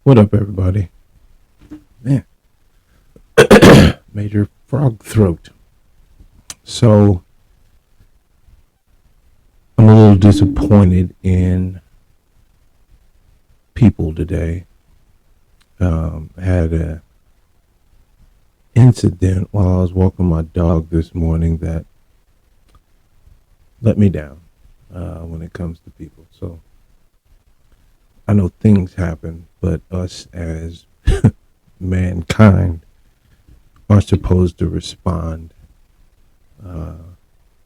What up, everybody? Man, major frog throat. So I'm a little disappointed in people today. Had a incident while I was walking my dog this morning that let me down when it comes to people. So I know things happen, but us as mankind are supposed to respond uh,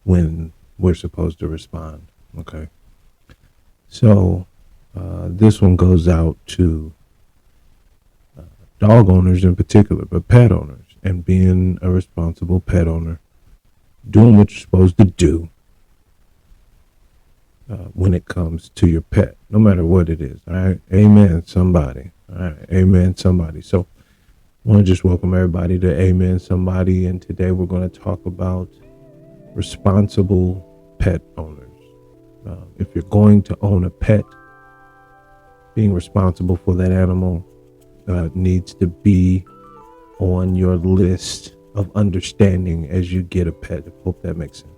when we're supposed to respond. Okay. So this one goes out to dog owners in particular, but pet owners, and being a responsible pet owner, doing what you're supposed to do when it comes to your pet, no matter what it is. All right. Amen, somebody. All right. Amen, somebody. So I want to just welcome everybody to Amen, somebody. And today we're going to talk about responsible pet owners. If you're going to own a pet, being responsible for that animal needs to be on your list of understanding as you get a pet. I hope that makes sense.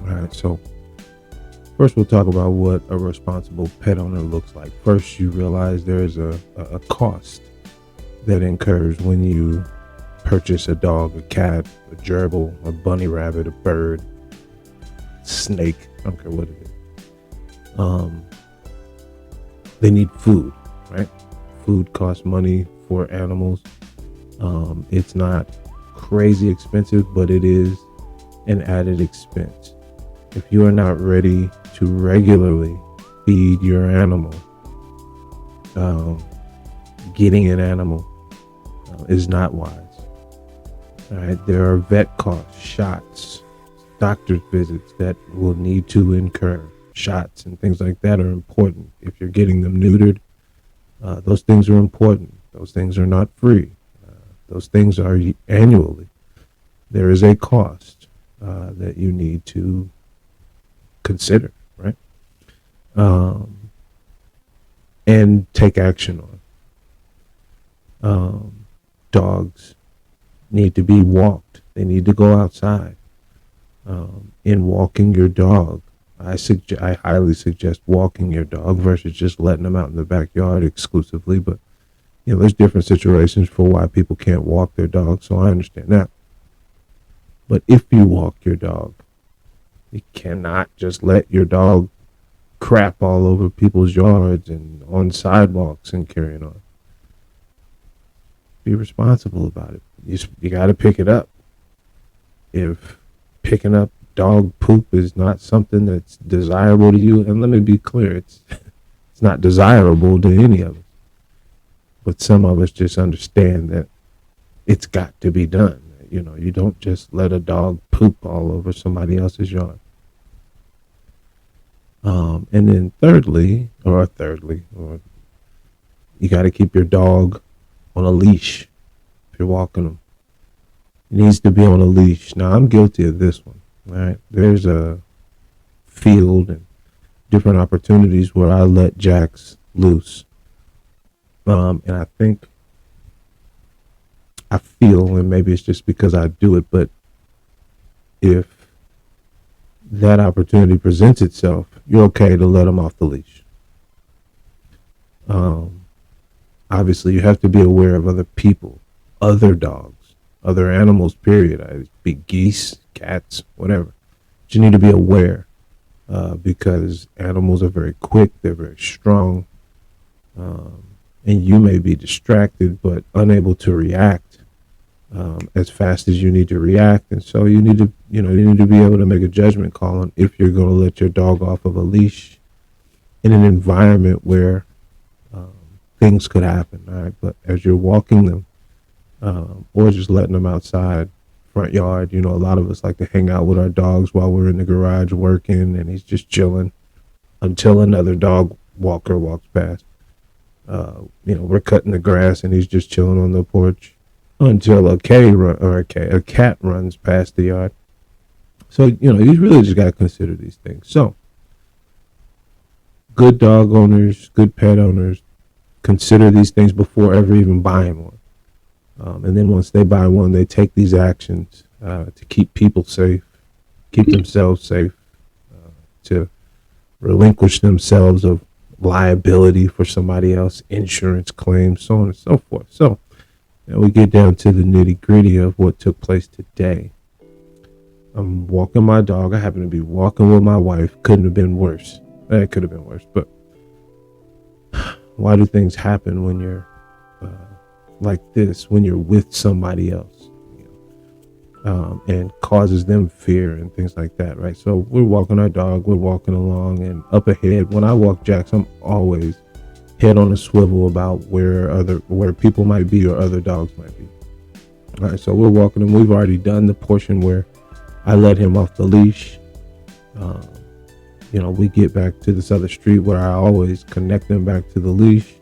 All right, so first we'll talk about what a responsible pet owner looks like. First, you realize there's a cost that incurs when you purchase a dog, a cat, a gerbil, a bunny rabbit, a bird, snake, I don't care what it is. They need food, right? Food costs money for animals. It's not crazy expensive, but it is an added expense. If you are not ready to regularly feed your animal, getting an animal is not wise. All right, there are vet costs, shots, doctor's visits that will need to incur. Shots and things like that are important. If you're getting them neutered, those things are important. Those things are not free. Those things are annually. There is a cost that you need to consider, right? And take action on. Dogs need to be walked. They need to go outside. In walking your dog, I highly suggest walking your dog versus just letting them out in the backyard exclusively. But there's different situations for why people can't walk their dog, so I understand that. But if you walk your dog, you cannot just let your dog crap all over people's yards and on sidewalks and carrying on. Be responsible about it. You got to pick it up. If picking up dog poop is not something that's desirable to you, and let me be clear, it's not desirable to any of us. But some of us just understand that it's got to be done. You don't just let a dog poop all over somebody else's yard. And then thirdly, you got to keep your dog on a leash if you're walking them. It needs to be on a leash. Now, I'm guilty of this one. All right, there's a field and different opportunities where I let Jacks loose. And I feel, and maybe it's just because I do it, but if that opportunity presents itself, you're okay to let them off the leash. Obviously, you have to be aware of other people, other dogs, other animals, period. I be geese, cats, whatever. But you need to be aware because animals are very quick, they're very strong, and you may be distracted but unable to react as fast as you need to react. And so you need to be able to make a judgment call on if you're going to let your dog off of a leash in an environment where things could happen. All right, but as you're walking them or just letting them outside, front yard, a lot of us like to hang out with our dogs while we're in the garage working, and he's just chilling until another dog walker walks past. We're cutting the grass and he's just chilling on the porch until a cat runs past the yard. So, you really just got to consider these things. So, good dog owners, good pet owners, consider these things before ever even buying one. And then once they buy one, they take these actions to keep people safe, keep themselves safe, to relinquish themselves of liability for somebody else, insurance claims, so on and so forth. So we get down to the nitty gritty of what took place today. I'm walking my dog. I happen to be walking with my wife. Couldn't have been worse. It could have been worse, but why do things happen when you're like this, when you're with somebody else, and causes them fear and things like that, right? So we're walking our dog, we're walking along, and up ahead, when I walk Jax, I'm always head on a swivel about where people might be or other dogs might be. All right, so we're walking, and we've already done the portion where I let him off the leash. We get back to this other street where I always connect them back to the leash.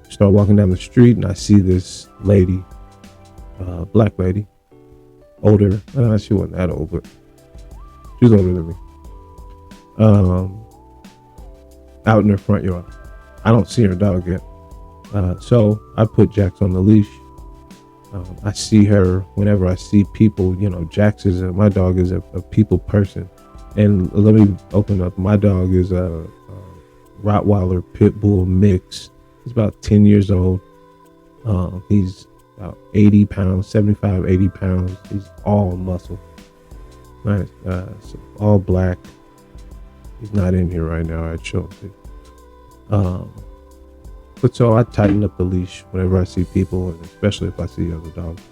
Start walking down the street, and I see this lady, black lady, older. She wasn't that old, but she was older than me. Out in her front yard. I don't see her dog yet. So I put Jax on the leash. I see her whenever I see people. My dog is a people person. And let me open up. My dog is a Rottweiler Pit Bull mix. He's about 10 years old. He's about 80 pounds, 75, 80 pounds. He's all muscle. Nice. So all black. He's not in here right now. I'd show him to. But so I tighten up the leash whenever I see people, and especially if I see other dogs.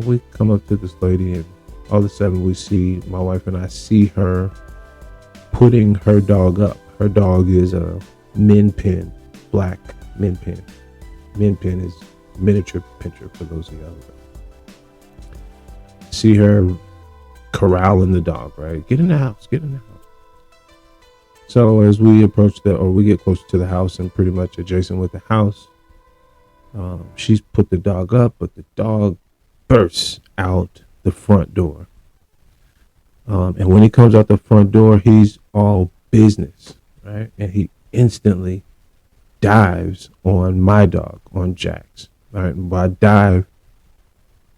We come up to this lady, and all of a sudden we see, my wife and I see her putting her dog up. Her dog is a Min Pin, black Min Pin. Min Pin is miniature pinscher for those of y'all. See her corralling the dog, right? Get in the house, get in the house. So as we we get closer to the house and pretty much adjacent with the house, she's put the dog up, but the dog bursts out the front door. And when he comes out the front door, he's all business, right? And he instantly dives on my dog, on Jax. All right, and by dive,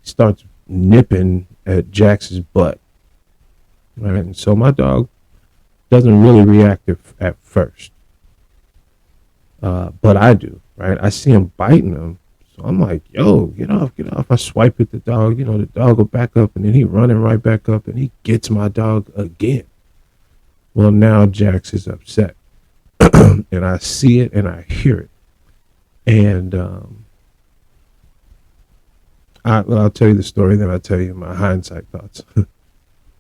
he starts nipping at Jax's butt. All right, and so my dog doesn't really react at first, but I do, right? I see him biting him, so I'm like, "Yo, get off!" I swipe at the dog, the dog will back up, and then he running right back up, and he gets my dog again. Well, now Jax is upset, and I see it and I hear it, and I'll tell you the story, then I'll tell you my hindsight thoughts.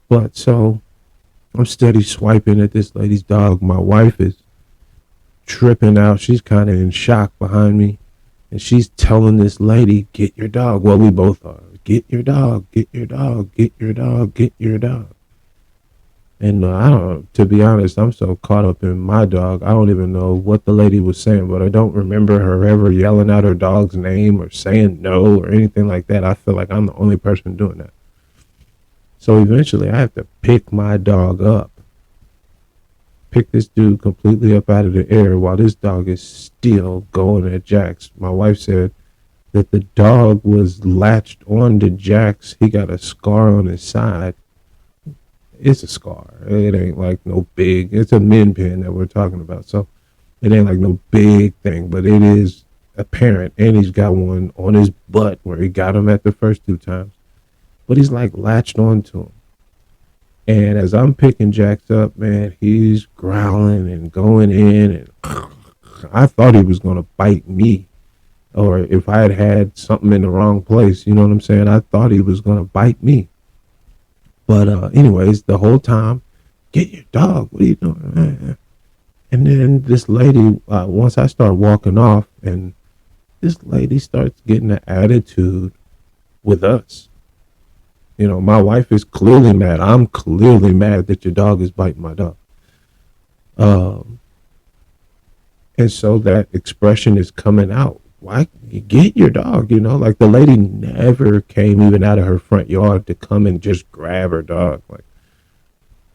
But so I'm steady swiping at this lady's dog. My wife is tripping out. She's kind of in shock behind me. And she's telling this lady, get your dog. Well, we both are. Get your dog, get your dog, get your dog, get your dog. And I don't know, to be honest, I'm so caught up in my dog, I don't even know what the lady was saying, but I don't remember her ever yelling out her dog's name or saying no or anything like that. I feel like I'm the only person doing that. So eventually I have to pick my dog up. Pick this dude completely up out of the air while this dog is still going at Jax. My wife said that the dog was latched on to Jax. He got a scar on his side. It's a scar. It ain't like no big, it's a Min Pin that we're talking about. So it ain't like no big thing, but it is apparent. And he's got one on his butt where he got him at the first 2 times. But he's like latched onto him. And as I'm picking Jax up, man, he's growling and going in. And I thought he was going to bite me. Or if I had something in the wrong place, you know what I'm saying? I thought he was going to bite me. But anyways, the whole time, get your dog. What are you doing? And then this lady, once I start walking off, and this lady starts getting an attitude with us. My wife is clearly mad. I'm clearly mad that your dog is biting my dog. And so that expression is coming out. Why you get your dog? Like the lady never came even out of her front yard to come and just grab her dog.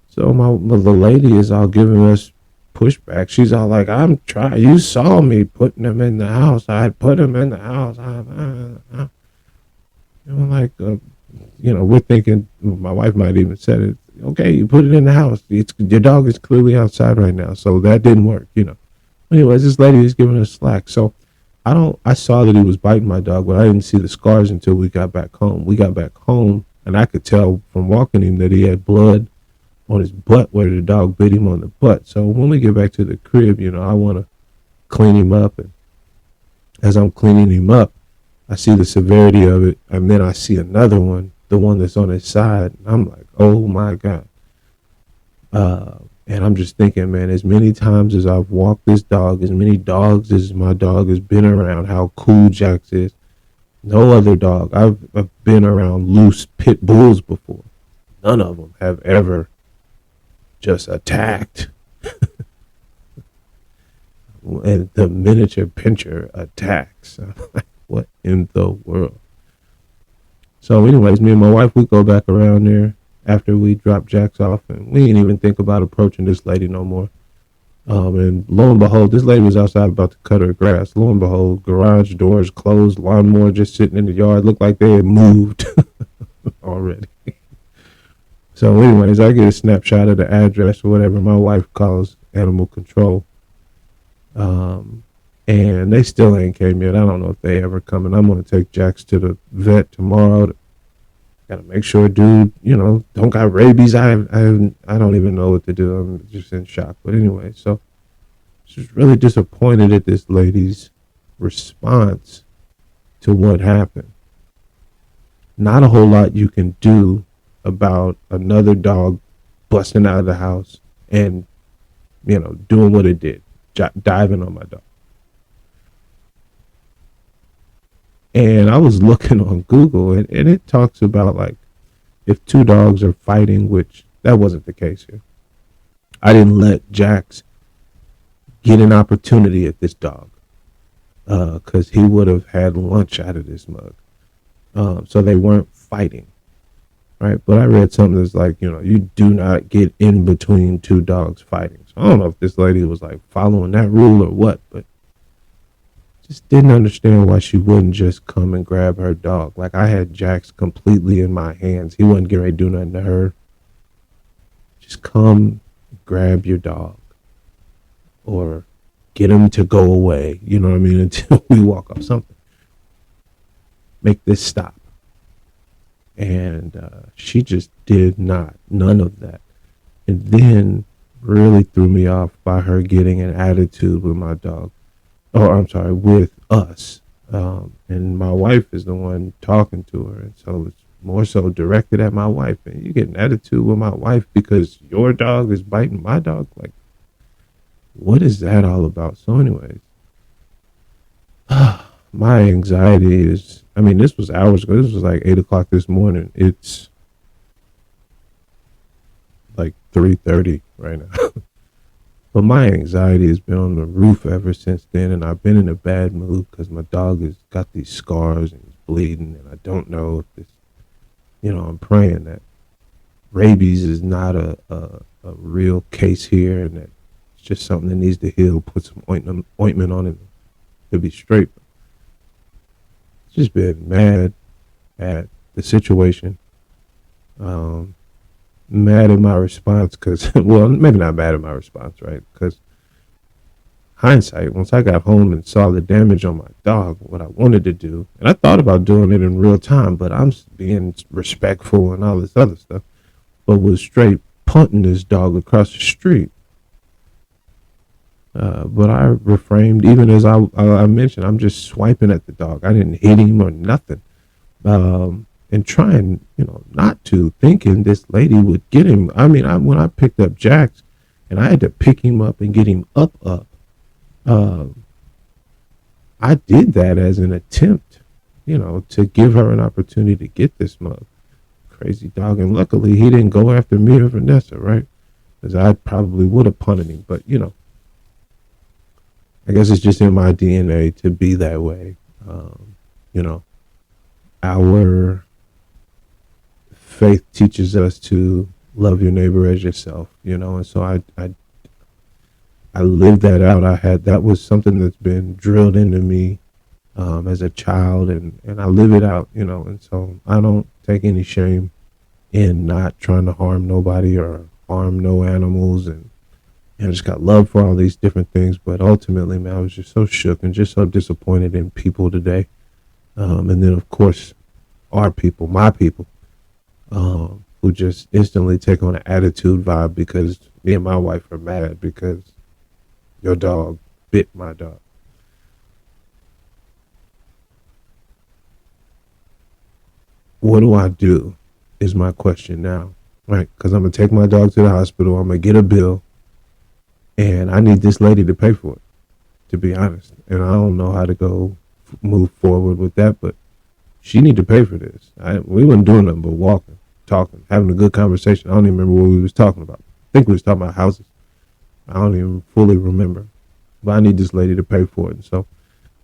So the lady is all giving us pushback. She's all like, I'm trying. You saw me putting him in the house. I put him in the house. Like, we're thinking, my wife might even said it. Okay, you put it in the house. Your dog is clearly outside right now. So that didn't work. Anyways, this lady is giving us slack. So I saw that he was biting my dog, but I didn't see the scars until we got back home. We got back home and I could tell from walking him that he had blood on his butt where the dog bit him on the butt. So when we get back to the crib, I want to clean him up. And as I'm cleaning him up, I see the severity of it. And then I see another one, the one that's on his side. I'm like, oh my God. And I'm just thinking, man, as many times as I've walked this dog, as many dogs as my dog has been around, how cool Jax is. No other dog. I've been around loose pit bulls before. None of them have ever just attacked. And the miniature pinscher attacks. What in the world? So anyways, me and my wife, we go back around there after we drop Jax off, and we didn't even think about approaching this lady no more. And lo and behold, this lady was outside about to cut her grass. Lo and behold, garage doors closed, lawnmower just sitting in the yard. Looked like they had moved already. So anyways, I get a snapshot of the address or whatever. My wife calls animal control. And they still ain't came yet. I don't know if they ever coming. I'm going to take Jax to the vet tomorrow. Gotta make sure dude, don't got rabies. I don't even know what to do. I'm just in shock. But anyway, so just really disappointed at this lady's response to what happened. Not a whole lot you can do about another dog busting out of the house and, doing what it did, diving on my dog. And I was looking on Google, and it talks about, like, if two dogs are fighting, which that wasn't the case here. I didn't let Jax get an opportunity at this dog because he would have had lunch out of this mug. So they weren't fighting, right? But I read something that's like, you do not get in between two dogs fighting. So I don't know if this lady was, like, following that rule or what, but just didn't understand why she wouldn't just come and grab her dog. Like, I had Jax completely in my hands. He wasn't getting ready to do nothing to her. Just come grab your dog or get him to go away. You know what I mean? Until we walk off something. Make this stop. And she just did none of that. And then really threw me off by her getting an attitude with my dog. With us. And my wife is the one talking to her. And so it's more so directed at my wife. And you get an attitude with my wife because your dog is biting my dog? Like, what is that all about? So anyways, my anxiety is, this was hours ago. This was like 8 o'clock this morning. It's like 3:30 right now. But my anxiety has been on the roof ever since then, and I've been in a bad mood because my dog has got these scars and he's bleeding, and I don't know if this, I'm praying that rabies is not a real case here and that it's just something that needs to heal. Put some ointment on it, it'll be straight. It's just been mad at the situation. Mad at my response because, well, maybe not mad at my response, right? Because hindsight, once I got home and saw the damage on my dog, what I wanted to do, and I thought about doing it in real time, but I'm being respectful and all this other stuff, but was straight punting this dog across the street. But I refrained, even as I mentioned, I'm just swiping at the dog. I didn't hit him or nothing. And trying, not to, thinking this lady would get him. When I picked up Jax and I had to pick him up and get him up, I did that as an attempt, to give her an opportunity to get this mug. Crazy dog. And luckily he didn't go after me or Vanessa, right? Because I probably would have punted him. But, I guess it's just in my DNA to be that way. Our faith teaches us to love your neighbor as yourself, and so I I lived that out. That was something that's been drilled into me as a child, and I live it out, and so I don't take any shame in not trying to harm nobody or harm no animals, and I just got love for all these different things. But ultimately, man, I was just so shook and just so disappointed in people today. And then, of course, our people, my people, who just instantly take on an attitude vibe because me and my wife are mad because your dog bit my dog. What do I do is my question now, right? Because I'm going to take my dog to the hospital. I'm going to get a bill, and I need this lady to pay for it, to be honest. And I don't know how to go move forward with that, but she need to pay for this. We wasn't doing nothing but walking, talking, having a good conversation. I don't even remember what we was talking about. I think we was talking about houses. I don't even fully remember. But I need this lady to pay for it. And so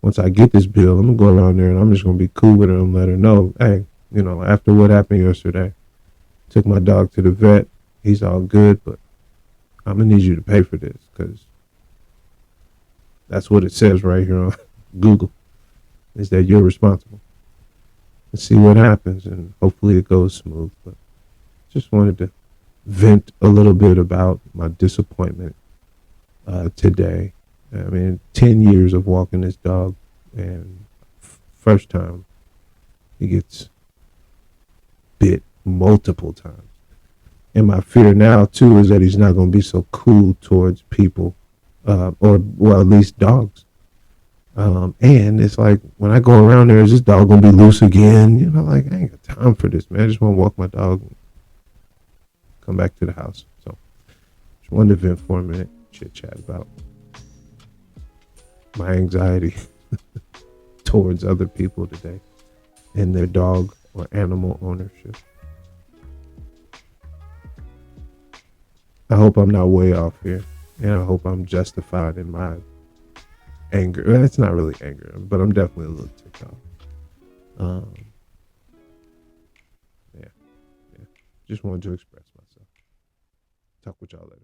once I get this bill, I'm gonna go around there and I'm just gonna be cool with her and let her know, hey, after what happened yesterday, took my dog to the vet. He's all good, but I'm gonna need you to pay for this because that's what it says right here on Google. Is that you're responsible? Let's see what happens, and hopefully it goes smooth. But just wanted to vent a little bit about my disappointment today. I mean, 10 years of walking this dog, and first time he gets bit multiple times. And my fear now, too, is that he's not going to be so cool towards people, or, well, at least dogs. And it's like, when I go around there, is this dog going to be loose again? Like, I ain't got time for this, man. I just want to walk my dog and come back to the house. So, just wanted to vent for a minute, chit chat about my anxiety towards other people today and their dog or animal ownership. I hope I'm not way off here, and I hope I'm justified in my anger. Well, it's not really anger, but I'm definitely a little ticked off. Um, yeah. Just wanted to express myself. Talk with y'all later.